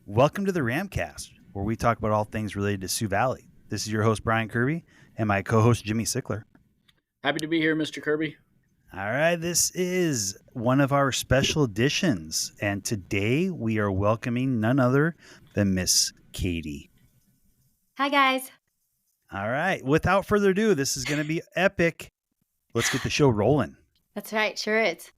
Welcome to the RAMcast, where we talk about all things related to Sioux Valley. This is your host, Brian Kirby, and my co-host, Jimmy Sickler. Happy to be here, Mr. Kirby. All right, this is one of our special editions, and today we are welcoming none other than Ms.Katy. Hi, guys. All right, without further ado, this is going to be epic. Let's get the show rolling. That's right, sure is.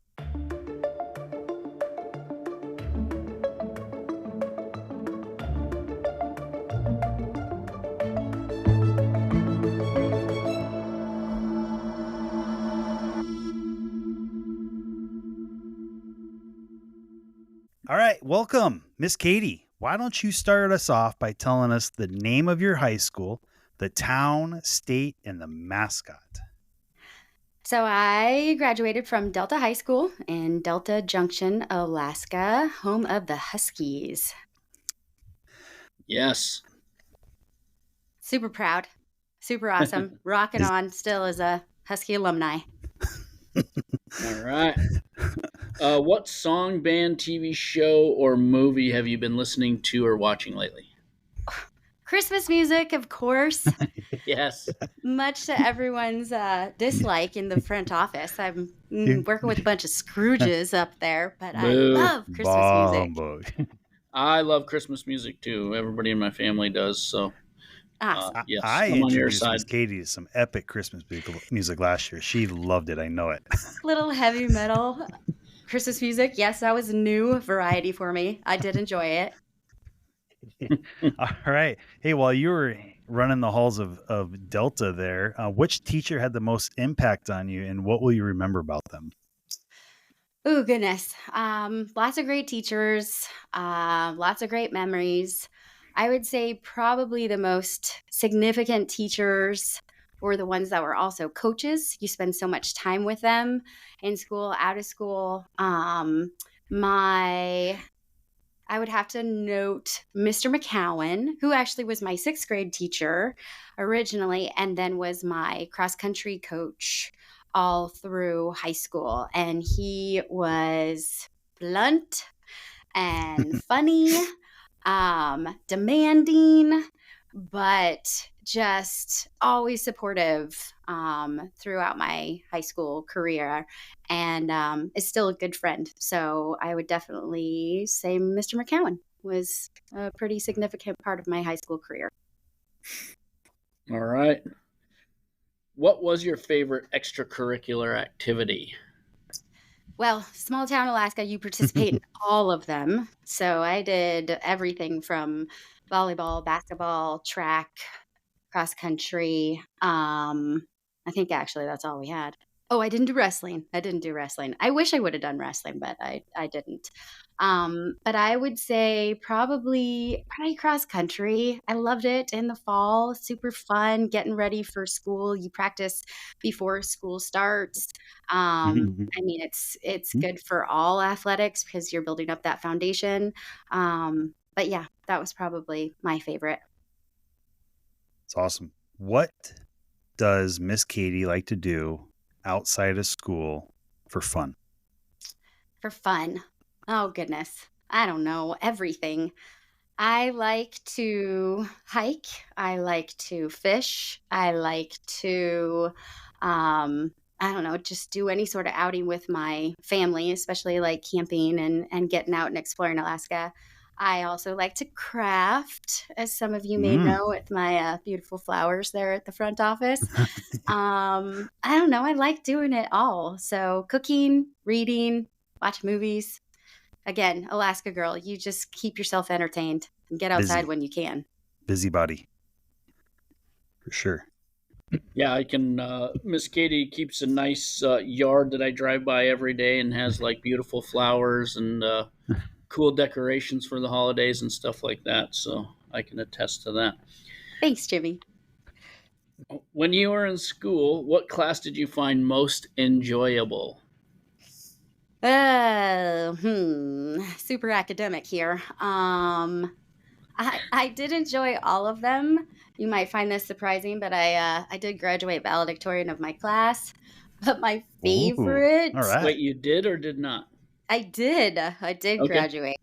All right, welcome, Ms.Katy. Why don't you start us off by telling us the name of your high school, the town, state, and the mascot? So I graduated from Delta High School in Delta Junction, Alaska, home of the Huskies. Yes. Super proud. Super awesome. Rocking on still as a Husky alumni. All right. What song, band, TV show, or movie have you been listening to or watching lately? Christmas music, of course. Yes. Much to everyone's dislike in the front office. I'm working with a bunch of Scrooges up there, but I love Christmas music. I love Christmas music too. Everybody in my family does. So, yes, I I'm on your introduced side. Ms.Katy to some epic Christmas music last year. She loved it. I know it. Little heavy metal Christmas music. Yes, that was a new variety for me. I did enjoy it. All right. Hey, while you were running the halls of Delta there, which teacher had the most impact on you, and what will you remember about them? Oh, goodness. Lots of great teachers, lots of great memories. I would say probably the most significant teachers were the ones that were also coaches. You spend so much time with them in school, out of school. I would have to note Mr. McCowan, who actually was my sixth grade teacher originally, and then was my cross-country coach all through high school. And he was blunt and funny, demanding, but just always supportive throughout my high school career, and is still a good friend. So I would definitely say Mr. McCowan was a pretty significant part of my high school career. All right. What was your favorite extracurricular activity? Well, small town Alaska, you participate in all of them. So I did everything from volleyball, basketball, track, cross country. I think actually that's all we had. Oh, I didn't do wrestling. I wish I would have done wrestling, but I didn't. But I would say probably cross country. I loved it in the fall. Super fun, getting ready for school. You practice before school starts. I mean, it's good for all athletics because you're building up that foundation. But yeah, that was probably my favorite. It's awesome. What does Ms.Katy like to do outside of school for fun? For fun. Oh, goodness. I don't know. Everything. I like to hike. I like to fish. I like to, I don't know, just do any sort of outing with my family, especially like camping and getting out and exploring Alaska. I also like to craft, as some of you may know, with my beautiful flowers there at the front office. I don't know. I like doing it all. So cooking, reading, watch movies. Again, Alaska girl, you just keep yourself entertained and get outside when you can. Busybody. For sure. Yeah, I can. Ms.Katy keeps a nice yard that I drive by every day and has like beautiful flowers and cool decorations for the holidays and stuff like that. So I can attest to that. Thanks, Jimmy. When you were in school, what class did you find most enjoyable? Super academic here. I did enjoy all of them. You might find this surprising, but I did graduate valedictorian of my class. But my favorite... All right. Wait, you did or did not? I did Okay. graduate.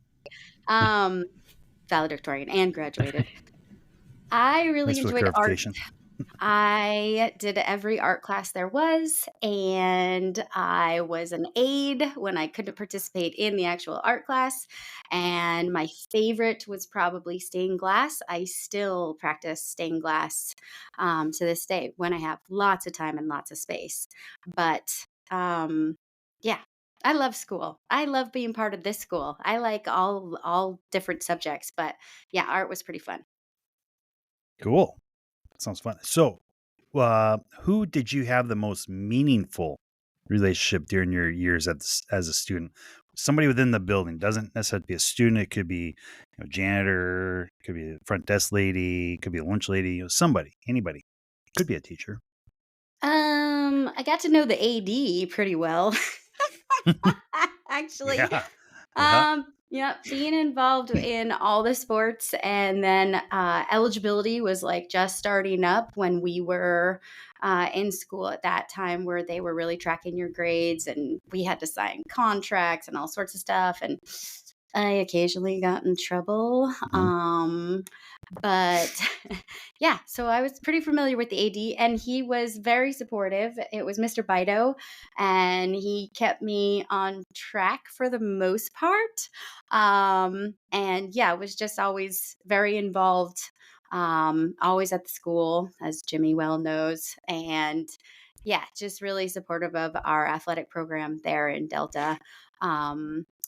valedictorian and graduated. I really Thanks for the enjoyed art. clarification. I did every art class there was, and I was an aide when I couldn't participate in the actual art class. And my favorite was probably stained glass. I still practice stained glass to this day when I have lots of time and lots of space. But yeah, I love school. I love being part of this school. I like all different subjects, but yeah, art was pretty fun. Cool. Sounds fun. So, who did you have the most meaningful relationship during your years as a student? Somebody within the building, doesn't necessarily be a student. It could be, janitor, could be a front desk lady, could be a lunch lady. Somebody, anybody, could be a teacher. I got to know the AD pretty well. Actually. Yeah, yeah. Yeah, being involved in all the sports, and then eligibility was like just starting up when we were in school at that time, where they were really tracking your grades, and we had to sign contracts and all sorts of stuff. And I occasionally got in trouble. But yeah, so I was pretty familiar with the AD, and he was very supportive. It was Mr. Bido, and he kept me on track for the most part. And yeah, was just always very involved, always at the school, as Jimmy well knows. And yeah, just really supportive of our athletic program there in Delta.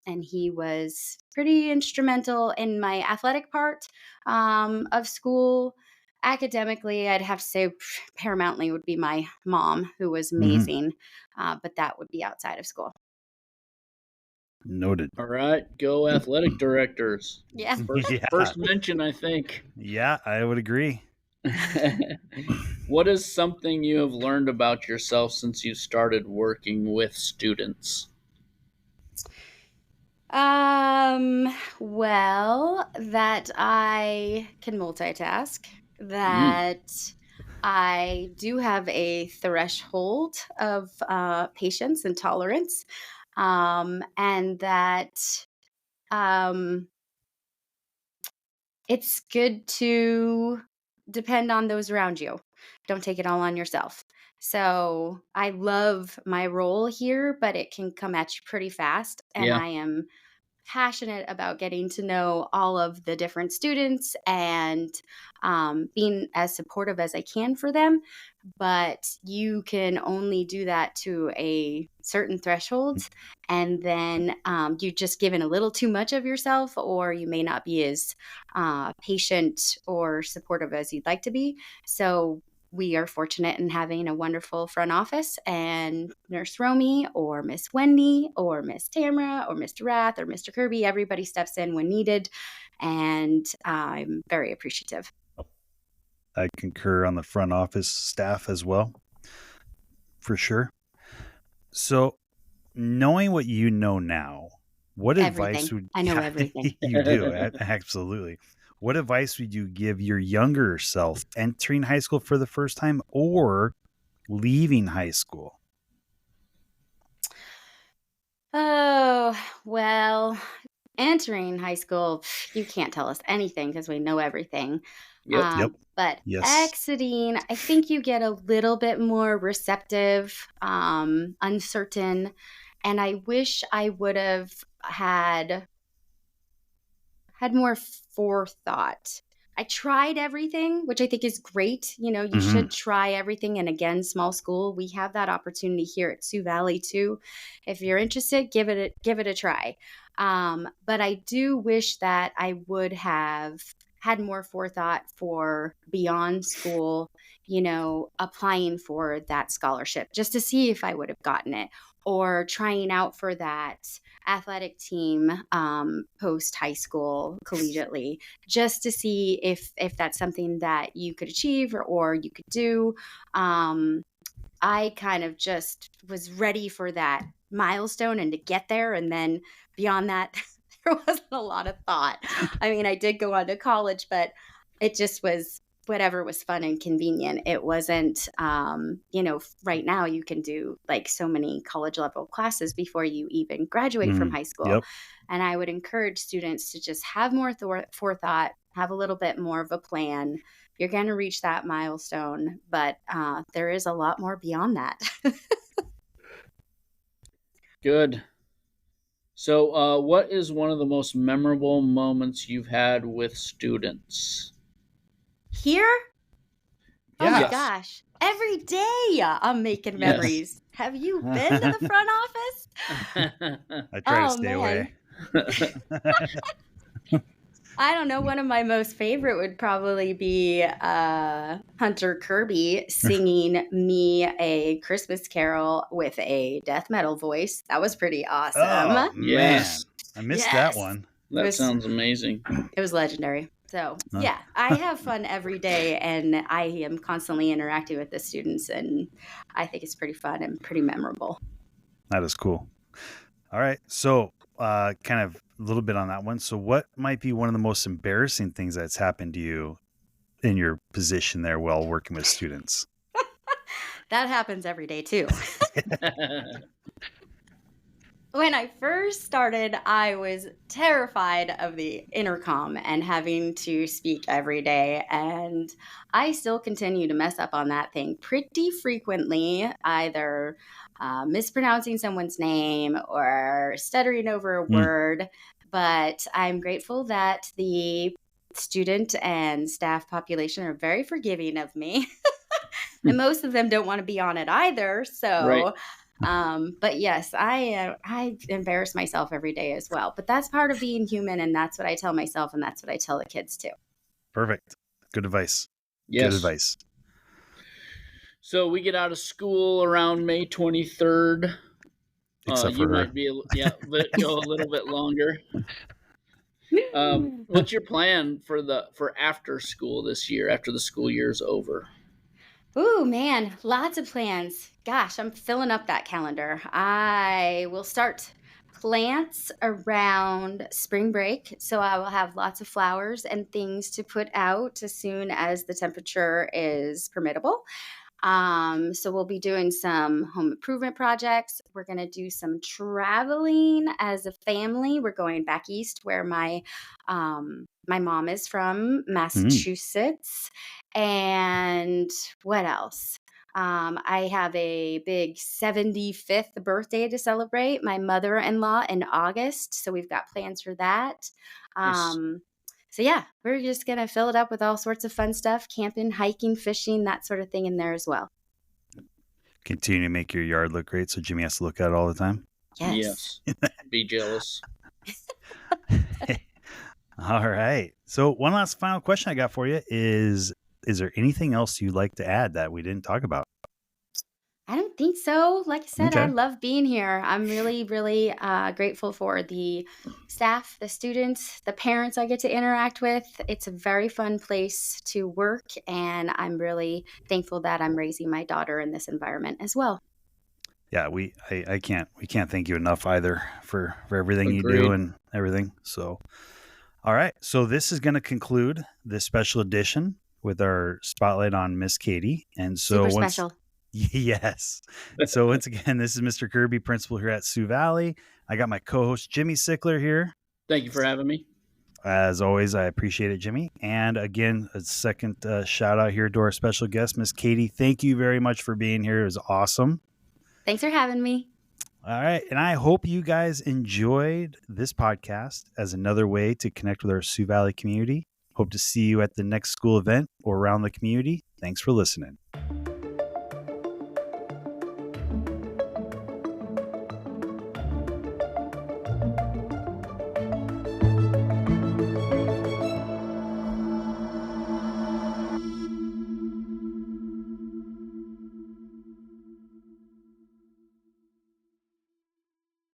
And he was pretty instrumental in my athletic part of school. Academically, I'd have to say paramountly would be my mom, who was amazing, but that would be outside of school. Noted. All right, go athletic directors. Yeah. First mention, I think. Yeah, I would agree. What is something you have learned about yourself since you started working with students? Well, that I can multitask, that I do have a threshold of patience and tolerance, and that um, it's good to depend on those around you. Don't take it all on yourself. So I love my role here, but it can come at you pretty fast. And Yeah. I am passionate about getting to know all of the different students and being as supportive as I can for them. But you can only do that to a certain threshold. And then you just given a little too much of yourself, or you may not be as patient or supportive as you'd like to be. So we are fortunate in having a wonderful front office, and Nurse Romy or Miss Wendy or Miss Tamara or Mr. Rath or Mr. Kirby, everybody steps in when needed, and I'm very appreciative. I concur on the front office staff as well, for sure. So, knowing what you know now, what advice Everything. would I know everything. you do? Absolutely. What advice would you give your younger self entering high school for the first time or leaving high school? Oh, well, entering high school, you can't tell us anything because we know everything. Yep. Yep. But Yes. exiting, I think you get a little bit more receptive, uncertain. And I wish I would have had more forethought. I tried everything, which I think is great. You know, you should try everything. And again, small school, we have that opportunity here at Sioux Valley too. If you're interested, give it a try. But I do wish that I would have had more forethought for beyond school, you know, applying for that scholarship just to see if I would have gotten it, or trying out for that athletic team post high school collegiately, just to see if that's something that you could achieve, or you could do. I kind of just was ready for that milestone and to get there, and then beyond that there wasn't a lot of thought. I mean, I did go on to college, but it just was whatever was fun and convenient. It wasn't, right now you can do like so many college level classes before you even graduate from high school. Yep. And I would encourage students to just have more forethought, have a little bit more of a plan. You're going to reach that milestone, but there is a lot more beyond that. Good. So, what is one of the most memorable moments you've had with students? Here? Oh Yeah. my gosh. Every day I'm making Yes. memories. Have you been to the front office? I try to Oh, stay man. away. I don't know. One of my most favorite would probably be Hunter Kirby singing me a Christmas carol with a death metal voice. That was pretty awesome. Oh, Yes. man. I missed Yes. that one. That was- sounds amazing. It was legendary. So, Huh. yeah, I have fun every day, and I am constantly interacting with the students, and I think it's pretty fun and pretty memorable. That is cool. All right. So, kind of a little bit on that one. So, what might be one of the most embarrassing things that's happened to you in your position there while working with students? That happens every day, too. When I first started, I was terrified of the intercom and having to speak every day. And I still continue to mess up on that thing pretty frequently, either mispronouncing someone's name or stuttering over a word. But I'm grateful that the student and staff population are very forgiving of me. And most of them don't want to be on it either. So. Right. But yes, I embarrass myself every day as well. But that's part of being human, and that's what I tell myself, and that's what I tell the kids too. Perfect. Good advice. Yes. Good advice. So we get out of school around May 23rd. Except you for her. might be, go a little bit longer. What's your plan for after school this year? After the school year is over? Ooh, man, lots of plans. Gosh, I'm filling up that calendar. I will start plants around spring break. So I will have lots of flowers and things to put out as soon as the temperature is permittable. So we'll be doing some home improvement projects. We're going to do some traveling as a family. We're going back east where my mom is from, Massachusetts. And what else? I have a big 75th birthday to celebrate, my mother-in-law in August. So we've got plans for that. Nice. So yeah, we're just going to fill it up with all sorts of fun stuff, camping, hiking, fishing, that sort of thing in there as well. Continue to make your yard look great so Jimmy has to look at it all the time. Yes. Be jealous. All right. So one last final question I got for you is there anything else you'd like to add that we didn't talk about? I don't think so. Like I said, I Okay. love being here. I'm really, really grateful for the staff, the students, the parents I get to interact with. It's a very fun place to work, and I'm really thankful that I'm raising my daughter in this environment as well. Yeah, we can't thank you enough either for everything you Agreed. do and everything. So, all right. So this is going to conclude this special edition with our spotlight on Ms.Katy. And so Super special. Yes. So once again, this is Mr. Kirby, principal here at Sioux Valley. I got my co-host Jimmy Sickler here. Thank you for having me. As always, I appreciate it, Jimmy. And again, a second shout out here to our special guest, Ms.Katy. Thank you very much for being here. It was awesome. Thanks for having me. All right. And I hope you guys enjoyed this podcast as another way to connect with our Sioux Valley community. Hope to see you at the next school event or around the community. Thanks for listening.